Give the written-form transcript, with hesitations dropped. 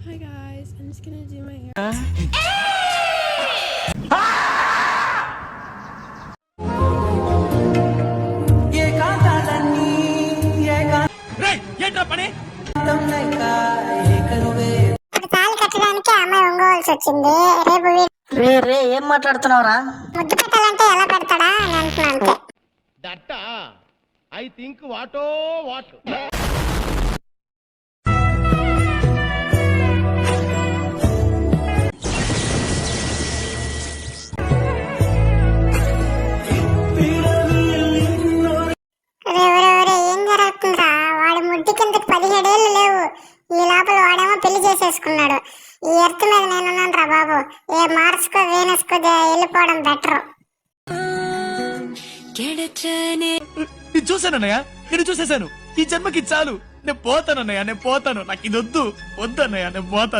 Hi guys, I'm just gonna do my hair. తాళి కట్టడానికి అమ్మాయి ఒంగోవాల్సి వచ్చింది. రేపు ఏం మాట్లాడుతున్నావురా? ముద్దు పెట్టాలంటే ఎలా పెడతాడా అని అంటున్నా అంతే. దట్ ఐ థింక్ వాటో వాట్. ఏం జరుగుతుందా? వాడి ముడ్డి కిందకి 17 ఏళ్ళు లేవు. ఈ లోపల వాడేమో పెళ్లి చేసేసుకున్నాడు. ఈ ఎర్త్ మీద నేనున్నాను రా బాబు. ఏ మార్స్ కో వీనస్ కో వెళ్ళిపోవడం బెటర్. నేను చూసానన్నయ్య, నేను చూసేసాను. ఈ జన్మకి చాలు, నేను పోతానన్నయ్య, నేను పోతాను. నాకు ఇది వద్దన్నయ్య, నేను పోతాను.